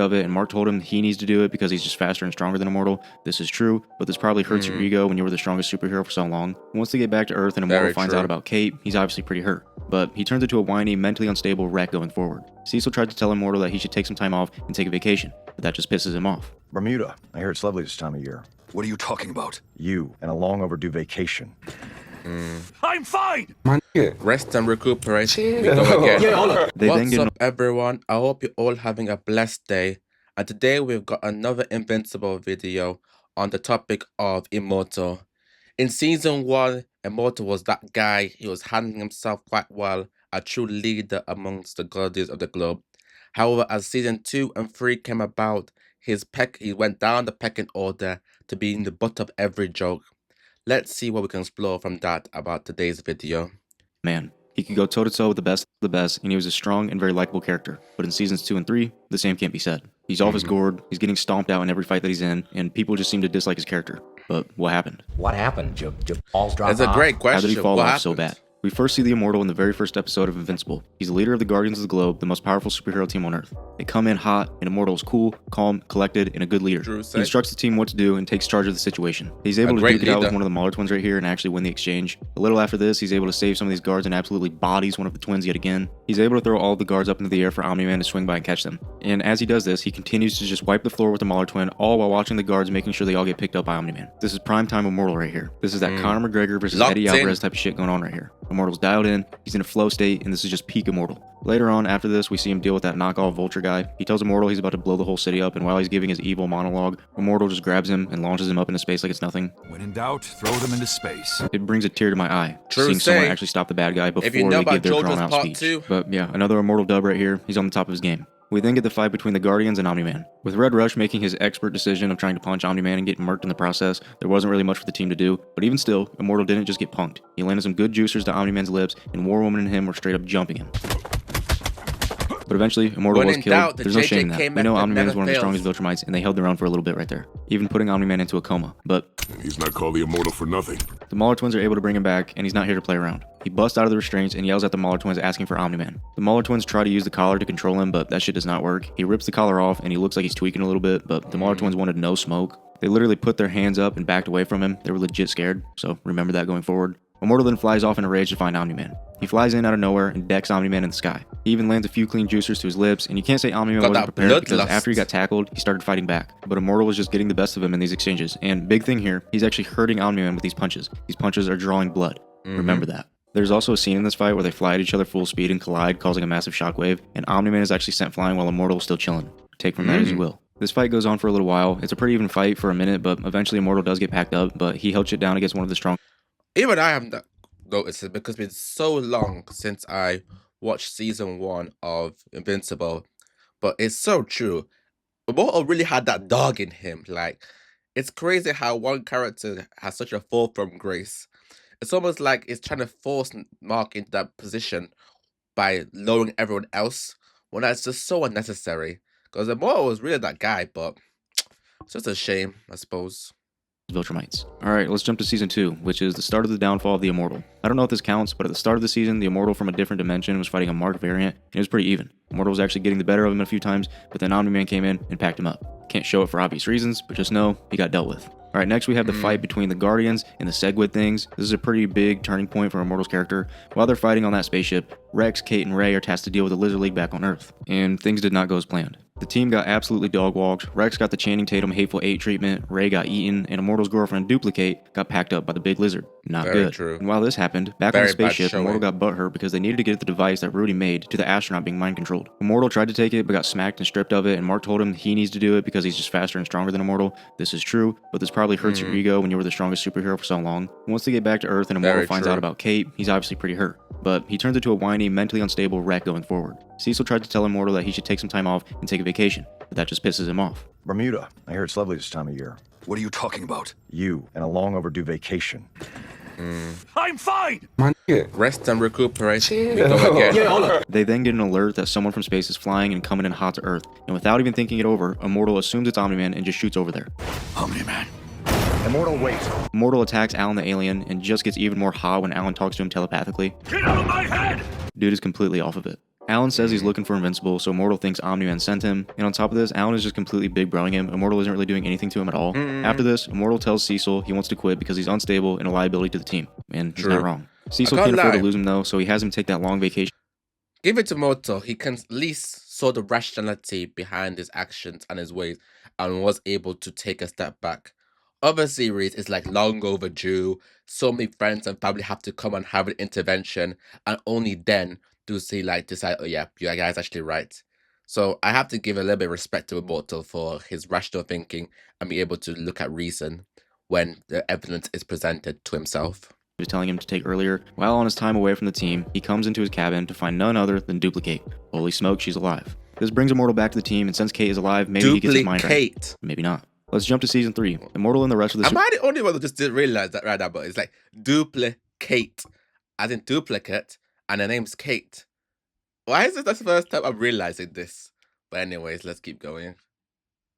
of it, and Mark told him he needs to do it because he's just faster and stronger than Immortal. This is true, but this probably hurts your ego when you were the strongest superhero for so long. Once they get back to Earth and Immortal finds out about Kate, he's obviously pretty hurt, but he turns into a whiny, mentally unstable wreck going forward. Cecil tried to tell Immortal that he should take some time off and take a vacation, but that just pisses him off. Bermuda. I hear it's lovely this time of year. What are you talking about? You and a long overdue vacation. I'm fine! Rest and recuperate. We go again. They What's up, everyone? I hope you're all having a blessed day. And today we've got another Invincible video on the topic of Immortal. In Season 1, Immortal was that guy. He was handling himself quite well, a true leader amongst the Guardians of the Globe. However, as Season 2 and 3 came about, he went down the pecking order to being the butt of every joke. Let's see what we can explore from that about today's video. Man, he could go toe-to-toe with the best of the best, and he was a strong and very likable character. But in Seasons 2 and 3, the same can't be said. He's off his gourd, he's getting stomped out in every fight that he's in, and people just seem to dislike his character. But what happened? What happened? Balls dropped off? That's a great question. How did he fall What off so happened? bad? We first see the Immortal in the very first episode of Invincible. He's the leader of the Guardians of the Globe, the most powerful superhero team on Earth. They come in hot, and Immortal is cool, calm, collected, and a good leader. He instructs the team what to do and takes charge of the situation. He's able to duke it out with one of the Mauler twins right here and actually win the exchange. A little after this, he's able to save some of these guards and absolutely bodies one of the twins yet again. He's able to throw all of the guards up into the air for Omniman to swing by and catch them. And as he does this, he continues to just wipe the floor with the Mauler twin, all while watching the guards making sure they all get picked up by Omniman. This is prime time Immortal right here. This is that Conor McGregor versus Eddie Alvarez type of shit going on right here. Immortal's dialed in, he's in a flow state, and this is just peak Immortal. Later on, after this, we see him deal with that knockoff Vulture guy. He tells Immortal he's about to blow the whole city up, and while he's giving his evil monologue, Immortal just grabs him and launches him up into space like it's nothing. When in doubt, throw them into space. It brings a tear to my eye, seeing someone actually stop the bad guy before they give their drawn-out speech. But yeah, another Immortal dub right here. He's on the top of his game. We then get the fight between the Guardians and Omniman. With Red Rush making his expert decision of trying to punch Omniman and getting murked in the process, there wasn't really much for the team to do, but even still, Immortal didn't just get punked. He landed some good juicers to Omniman's lips, and War Woman and him were straight up jumping him. But eventually, Immortal was killed. There's no shame in that. We know Omniman is one of the strongest Viltrumites, and they held their own for a little bit right there, even putting Omniman into a coma. But he's not called the Immortal for nothing. The Mauler twins are able to bring him back, and he's not here to play around. He busts out of the restraints and yells at the Mauler twins asking for Omniman. The Mauler twins try to use the collar to control him, but that shit does not work. He rips the collar off, and he looks like he's tweaking a little bit, but the Mauler twins wanted no smoke. They literally put their hands up and backed away from him. They were legit scared, so remember that going forward. Immortal then flies off in a rage to find Omniman. He flies in out of nowhere and decks Omniman in the sky. He even lands a few clean juicers to his lips, and you can't say Omniman wasn't prepared because after he got tackled, he started fighting back. But Immortal was just getting the best of him in these exchanges, and big thing here, he's actually hurting Omniman with these punches. These punches are drawing blood. Remember that. There's also a scene in this fight where they fly at each other full speed and collide, causing a massive shockwave, and Omniman is actually sent flying while Immortal is still chilling. Take from that as you will. This fight goes on for a little while. It's a pretty even fight for a minute, but eventually Immortal does get packed up, but he held shit down against one of the strong. Even I haven't noticed it because it's been so long since I watched Season 1 of Invincible, but it's so true. Immortal really had that dog in him. Like, it's crazy how one character has such a fall from grace. It's almost like it's trying to force Mark into that position by lowering everyone else, when that's just so unnecessary. Because Immortal was really that guy, but it's just a shame, I suppose. Viltrumites. Alright, let's jump to Season 2, which is the start of the downfall of the Immortal. I don't know if this counts, but at the start of the season, the Immortal from a different dimension was fighting a Mark variant, and it was pretty even. Immortal was actually getting the better of him a few times, but then Omniman came in and packed him up. Can't show it for obvious reasons, but just know he got dealt with. Alright, next we have the fight between the Guardians and the Segwit things. This is a pretty big turning point for Immortal's character. While they're fighting on that spaceship, Rex, Kate, and Ray are tasked to deal with the Lizard League back on Earth, and things did not go as planned. The team got absolutely dog-walked. Rex got the Channing Tatum Hateful Eight treatment, Ray got eaten, and Immortal's girlfriend Duplicate got packed up by the big lizard. Not good. True. And while this happened, back on the spaceship, Immortal got butthurt because they needed to get the device that Rudy made to the astronaut being mind-controlled. Immortal tried to take it, but got smacked and stripped of it, and Mark told him he needs to do it because he's just faster and stronger than Immortal. This is true, but this probably hurts your ego when you were the strongest superhero for so long. Once they get back to Earth and Immortal finds out about Kate, he's obviously pretty hurt. But he turns into a whiny, mentally unstable wreck going forward. Cecil tried to tell Immortal that he should take some time off and take a vacation, but that just pisses him off. Bermuda. I hear it's lovely this time of year. What are you talking about? You and a long overdue vacation. I'm fine! Rest and recuperate. We go again. They then get an alert that someone from space is flying and coming in hot to Earth, and without even thinking it over, Immortal assumes it's Omniman and just shoots over there. Omniman. Immortal, wait. Immortal attacks Alan the alien and just gets even more hot when Alan talks to him telepathically. Get out of my head! Dude is completely off of it. Alan says he's looking for Invincible, so Immortal thinks Omni-Man sent him, and on top of this, Alan is just completely big broing him. Immortal isn't really doing anything to him at all. After this, Immortal tells Cecil he wants to quit because he's unstable and a liability to the team, and he's not wrong. Cecil can't afford to lose him though, so he has him take that long vacation. Give it to Immortal. He can at least saw the rationality behind his actions and his ways and was able to take a step back. Other series is like long overdue. So many friends and family have to come and have an intervention, and only then do they like decide, oh yeah, you guys actually right. So I have to give a little bit of respect to Immortal for his rational thinking and be able to look at reason when the evidence is presented to himself. Was telling him to take earlier. While on his time away from the team, he comes into his cabin to find none other than Duplicate. Holy smoke, she's alive. This brings Immortal back to the team, and since Kate is alive, maybe he gets his mind right. Maybe not. Let's jump to season 3. Immortal and the rest of the... Am I the only one that just didn't realize that right now? But it's like Duplicate, as in duplicate, and her name's Kate. Why is this the first time I'm realizing this? But anyways, let's keep going.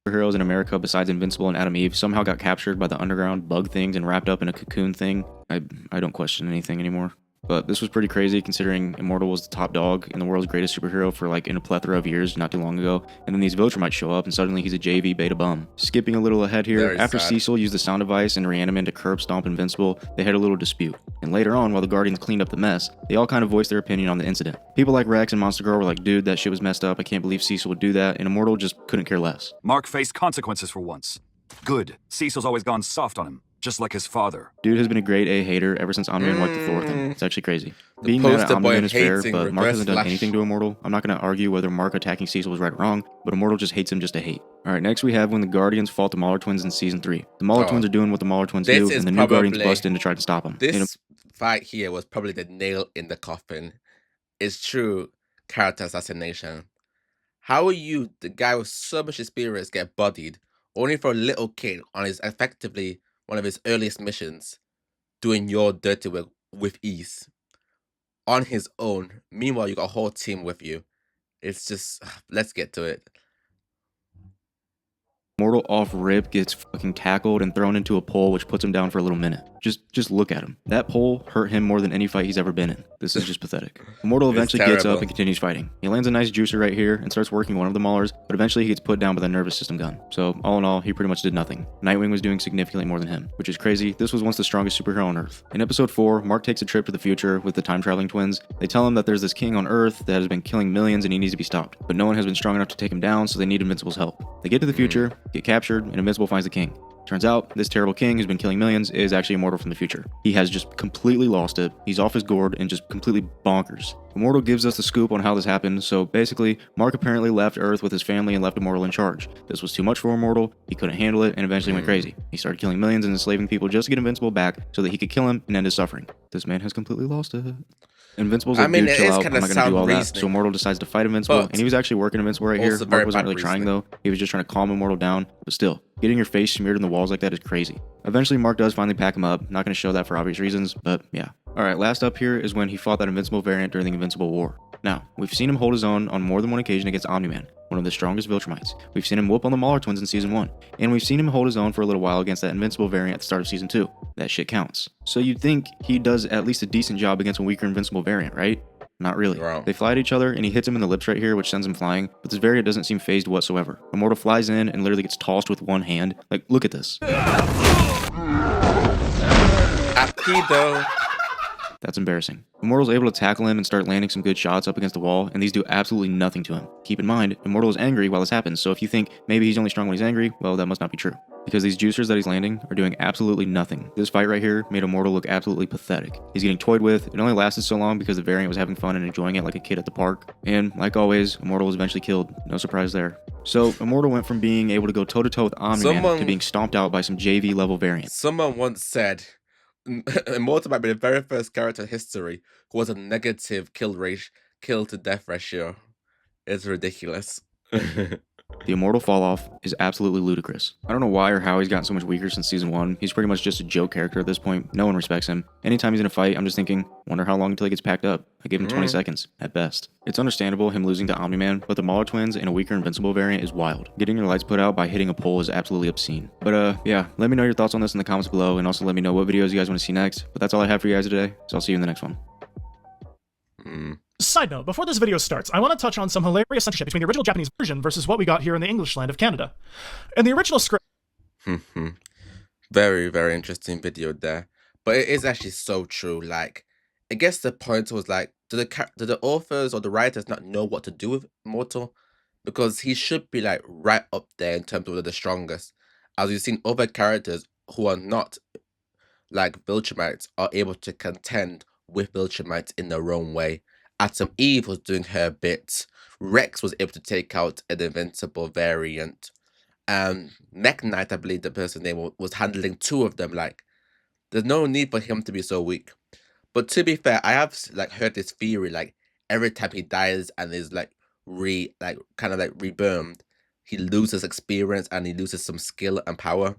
Superheroes in America besides Invincible and Adam Eve somehow got captured by the underground bug things and wrapped up in a cocoon thing. I don't question anything anymore. But this was pretty crazy considering Immortal was the top dog and the world's greatest superhero for like in a plethora of years not too long ago. And then these Viltrumites show up and suddenly he's a JV beta bum. Skipping a little ahead here, Very after sad. Cecil used the sound device and Reaniman to curb stomp Invincible, they had a little dispute. And later on, while the Guardians cleaned up the mess, they all kind of voiced their opinion on the incident. People like Rex and Monster Girl were like, dude, that shit was messed up, I can't believe Cecil would do that, and Immortal just couldn't care less. Mark faced consequences for once. Good. Cecil's always gone soft on him, just like his father. Dude has been a grade A hater ever since Omniman wiped the Thor thing. It's actually crazy. Being mad at poster boy Omniman is fair, hating but Mark Reverse hasn't done Flash. anything to Immortal. I'm not going to argue whether Mark attacking Cecil was right or wrong, but Immortal just hates him just to hate. Alright, next we have when the Guardians fought the Mauler Twins in Season 3. The Mauler Twins are doing what the Mauler Twins This do, is and the new Guardians probably- bust in to try to stop them. This fight here was probably the nail in the coffin. It's true character assassination. How are you, the guy with so much experience, get bodied only for a little kid on his effectively one of his earliest missions, doing your dirty work with ease on his own? Meanwhile, you got a whole team with you. It's just, let's get to it. Immortal off rip gets fucking tackled and thrown into a pole, which puts him down for a little minute. Just look at him. That pole hurt him more than any fight he's ever been in. This is just pathetic. Immortal It's eventually gets up terrible. and continues fighting. He lands a nice juicer right here and starts working one of the Maulers, but eventually he gets put down with a nervous system gun. So all in all, he pretty much did nothing. Nightwing was doing significantly more than him, which is crazy. This was once the strongest superhero on Earth. In episode 4, Mark takes a trip to the future with the time-traveling twins. They tell him that there's this king on Earth that has been killing millions and he needs to be stopped, but no one has been strong enough to take him down, so they need Invincible's help. They get to the future, get captured, and Invincible finds the king. Turns out, this terrible king who's been killing millions is actually Immortal from the future. He has just completely lost it. He's off his gourd and just completely bonkers. Immortal gives us the scoop on how this happened, so basically, Mark apparently left Earth with his family and left Immortal in charge. This was too much for Immortal, he couldn't handle it, and eventually went crazy. He started killing millions and enslaving people just to get Invincible back so that he could kill him and end his suffering. This man has completely lost it. Invincible's like, dude, chill out, I'm not gonna do all that. So Immortal decides to fight Invincible, and he was actually working Invincible right here. Also Mark very wasn't bad really trying reasoning. though. He was just trying to calm Immortal down, but still, getting your face smeared in the walls like that is crazy. Eventually, Mark does finally pack him up. Not gonna show that for obvious reasons, but yeah. Alright, last up here is when he fought that Invincible variant during the Invincible War. Now, we've seen him hold his own on more than one occasion against Omniman, one of the strongest Viltrumites. We've seen him whoop on the Mauler Twins in Season 1, and we've seen him hold his own for a little while against that Invincible variant at the start of Season 2. That shit counts. So you'd think he does at least a decent job against a weaker Invincible variant, right? Not really. Wow. They fly at each other, and he hits him in the lips right here, which sends him flying, but this variant doesn't seem phased whatsoever. Immortal flies in and literally gets tossed with one hand. Like, look at this. Akido. That's embarrassing. Immortal's able to tackle him and start landing some good shots up against the wall, and these do absolutely nothing to him. Keep in mind, Immortal is angry while this happens, so if you think maybe he's only strong when he's angry, well, that must not be true. Because these juicers that he's landing are doing absolutely nothing. This fight right here made Immortal look absolutely pathetic. He's getting toyed with. It only lasted so long because the variant was having fun and enjoying it like a kid at the park. And like always, Immortal was eventually killed. No surprise there. So Immortal went from being able to go toe-to-toe with Omniman to being stomped out by some JV level variants. Someone once said Immortal might be the very first character in history who was a negative kill to death ratio. It's ridiculous. The Immortal Falloff is absolutely ludicrous. I don't know why or how he's gotten so much weaker since Season 1. He's pretty much just a joke character at this point. No one respects him. Anytime he's in a fight, I'm just thinking, wonder how long until he gets packed up. I give him 20 seconds, at best. It's understandable him losing to Omni-Man, but the Mauler Twins and a weaker Invincible variant is wild. Getting your lights put out by hitting a pole is absolutely obscene. But yeah, let me know your thoughts on this in the comments below, and also let me know what videos you guys want to see next. But that's all I have for you guys today, so I'll see you in the next one. Side note, before this video starts, I want to touch on some hilarious censorship between the original Japanese version versus what we got here in the English land of Canada. In the original script... Very, very interesting video there. But it is actually so true. Like, I guess the point was like, do the authors or the writers not know what to do with Immortal? Because he should be like right up there in terms of the strongest. As we've seen other characters who are not like Viltrumites are able to contend with Viltrumites in their own way. Atom Eve was doing her bit. Rex was able to take out an Invincible variant. Mech Knight, I believe the person's name was handling 2 of them. Like, there's no need for him to be so weak. But to be fair, I have like heard this theory, like every time he dies and is like reburned, he loses experience and he loses some skill and power.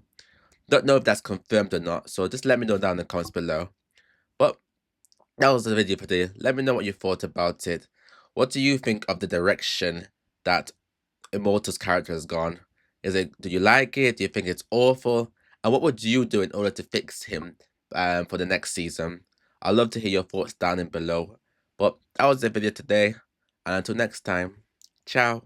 Don't know if that's confirmed or not, so just let me know down in the comments below. But that was the video for today. Let me know what you thought about it. What do you think of the direction that Immortal's character has gone? Do you like it? Do you think it's awful? And what would you do in order to fix him for the next season? I'd love to hear your thoughts down in below. But that was the video today. And until next time, ciao.